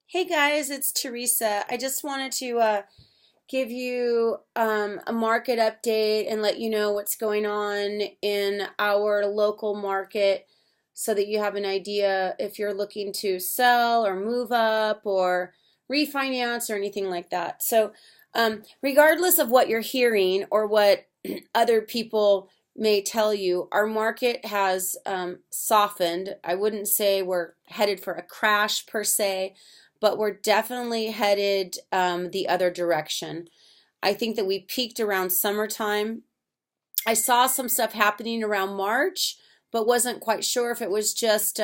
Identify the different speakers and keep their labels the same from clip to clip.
Speaker 1: Hey guys, it's Teresa. I just wanted to give you a market update and let you know what's going on in our local market so that you have an idea if you're looking to sell or move up or refinance or anything like that. Regardless of what you're hearing or what other people may tell you, our market has softened. I wouldn't say we're headed for a crash per se, but we're definitely headed the other direction. I think that we peaked around summertime. I saw some stuff happening around March, but wasn't quite sure if it was just,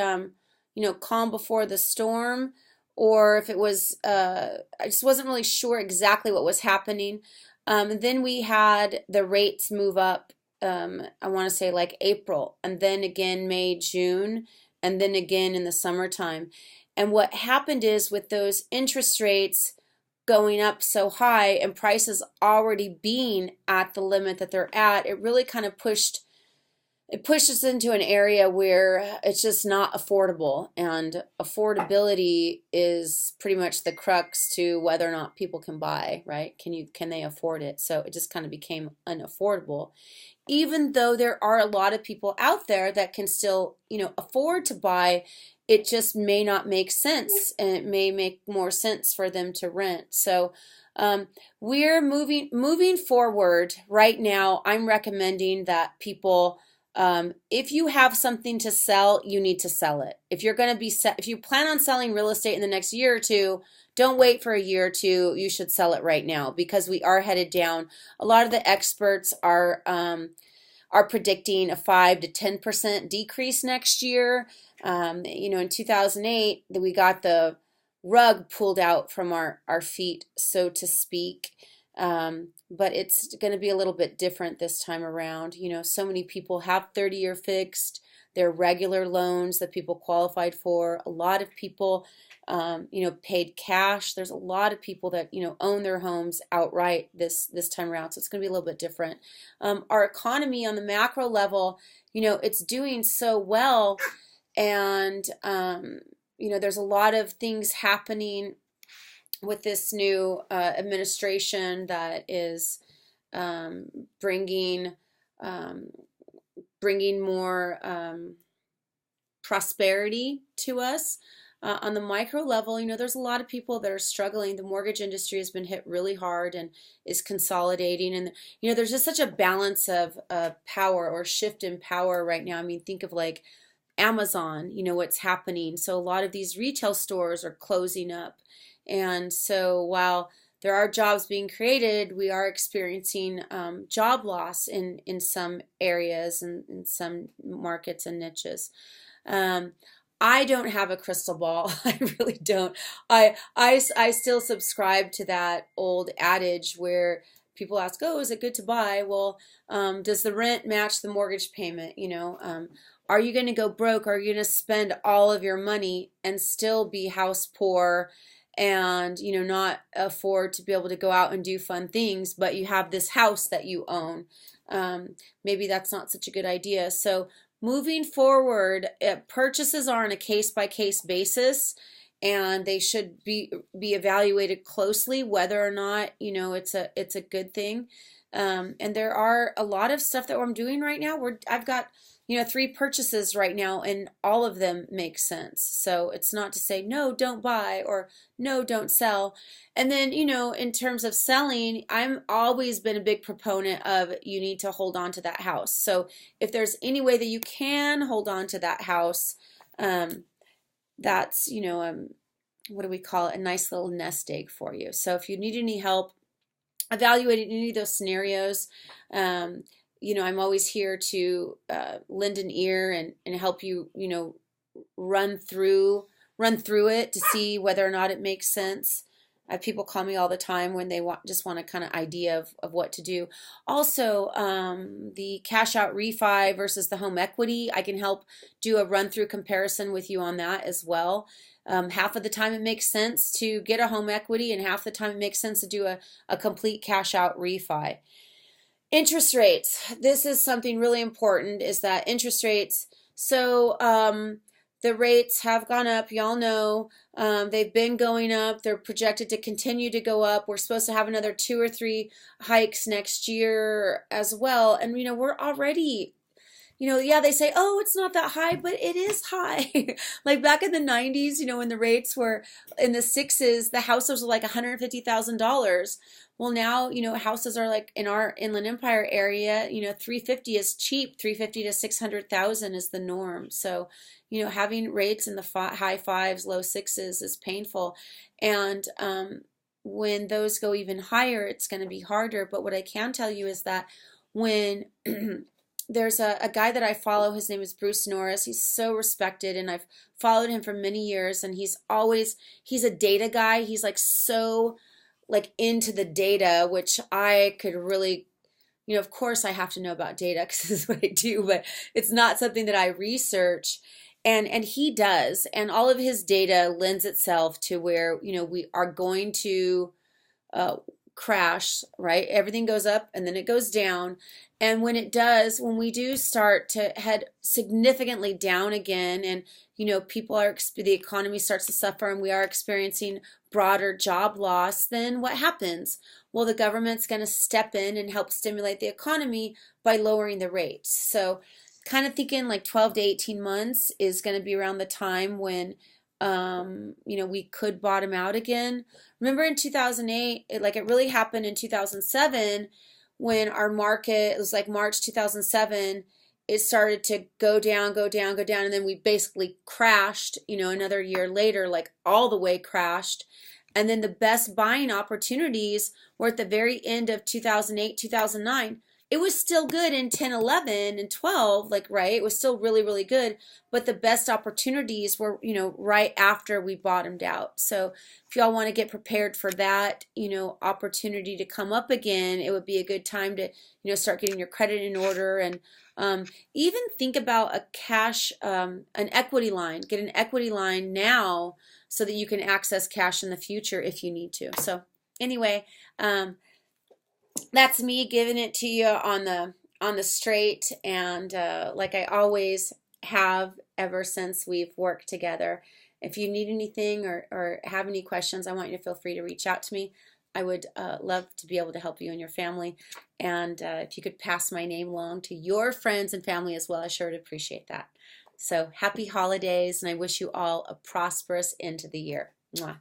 Speaker 1: calm before the storm or if it was, I just wasn't really sure exactly what was happening. Then we had the rates move up, I want to say like April, and then again May, June, and then again in the summertime. And what happened is with those interest rates going up so high and prices already being at the limit that they're at, it really kind of pushed us into an area where it's just not affordable. And affordability is pretty much the crux to whether or not people can buy, right? Can they afford it? So it just kind of became unaffordable. Even though there are a lot of people out there that can still, afford to buy, it just may not make sense, and it may make more sense for them to rent. We're moving forward right now. I'm recommending that people, if you have something to sell, you need to sell it. If you plan on selling real estate in the next year or two, don't wait for a year or two. You should sell it right now because we are headed down. A lot of the experts are predicting a 5 to 10% decrease next year. In 2008, we got the rug pulled out from our feet, so to speak. But it's going to be a little bit different this time around. So many people have 30-year fixed. They're regular loans that people qualified for. A lot of people, paid cash. There's a lot of people that, own their homes outright this time around. So it's going to be a little bit different. Our economy on the macro level, it's doing so well. And, there's a lot of things happening with this new administration that is bringing um, bringing more prosperity to us. On the micro level, there's a lot of people that are struggling. The mortgage industry has been hit really hard and is consolidating. And, there's just such a balance of power or shift in power right now. I mean, think of like Amazon, what's happening. So a lot of these retail stores are closing up. And so while there are jobs being created, we are experiencing job loss in some areas and in some markets and niches. Um, I don't have a crystal ball. I really don't. I still subscribe to that old adage where people ask, "Oh, is it good to buy?" Well, does the rent match the mortgage payment? Are you going to go broke? Are you going to spend all of your money and still be house poor and, not afford to be able to go out and do fun things, but you have this house that you own? Maybe that's not such a good idea. So moving forward, purchases are on a case-by-case basis, and they should be evaluated closely whether or not, it's a good thing. And there are a lot of stuff that I'm doing right now where I've got 3 purchases right now, and all of them make sense. So it's not to say, no, don't buy, or no, don't sell. And then, in terms of selling, I'm always been a big proponent of you need to hold on to that house. So if there's any way that you can hold on to that house, that's, what do we call it? A nice little nest egg for you. So if you need any help evaluating any of those scenarios, I'm always here to lend an ear and help you, run through it to see whether or not it makes sense. People call me all the time when they just want a kind of idea of what to do. Also, the cash out refi versus the home equity, I can help do a run through comparison with you on that as well. Half of the time it makes sense to get a home equity, and half the time it makes sense to do a complete cash out refi. Interest rates. This is something really important, is that interest rates. So the rates have gone up. Y'all know they've been going up. They're projected to continue to go up. We're supposed to have another 2 or 3 hikes next year as well. And, we're already, yeah, they say, oh, it's not that high, but it is high. Like back in the 90s, when the rates were in the sixes, the houses were like $150,000. Well, now, houses are like in our Inland Empire area, 350 is cheap. 350 to 600,000 is the norm. So, having rates in the high fives, low sixes is painful. And when those go even higher, it's going to be harder. But what I can tell you is that when there's a guy that I follow, his name is Bruce Norris. He's so respected, and I've followed him for many years, and he's a data guy. He's like so like into the data, which I could really, of course I have to know about data because this is what I do, but it's not something that I research. And he does, and all of his data lends itself to where, we are going to crash, right? Everything goes up and then it goes down. And when it does, when we do start to head significantly down again, and the economy starts to suffer, and we are experiencing broader job loss, then what happens? Well, the government's going to step in and help stimulate the economy by lowering the rates. So kind of thinking like 12 to 18 months is going to be around the time when we could bottom out again. Remember in 2008, it really happened in 2007 when our market, it was like March 2007, it started to go down, go down, go down, and then we basically crashed, another year later, like all the way crashed. And then the best buying opportunities were at the very end of 2008, 2009. It was still good in 10, 11, and 12, right? It was still really, really good. But the best opportunities were, right after we bottomed out. So if y'all want to get prepared for that, opportunity to come up again, it would be a good time to, start getting your credit in order, and even think about a cash, an equity line. Get an equity line now so that you can access cash in the future if you need to. So anyway, that's me giving it to you on the straight, and like I always have ever since we've worked together. If you need anything or have any questions, I want you to feel free to reach out to me. I would love to be able to help you and your family. And if you could pass my name along to your friends and family as well, I sure would appreciate that. So happy holidays, and I wish you all a prosperous end to the year. Mwah.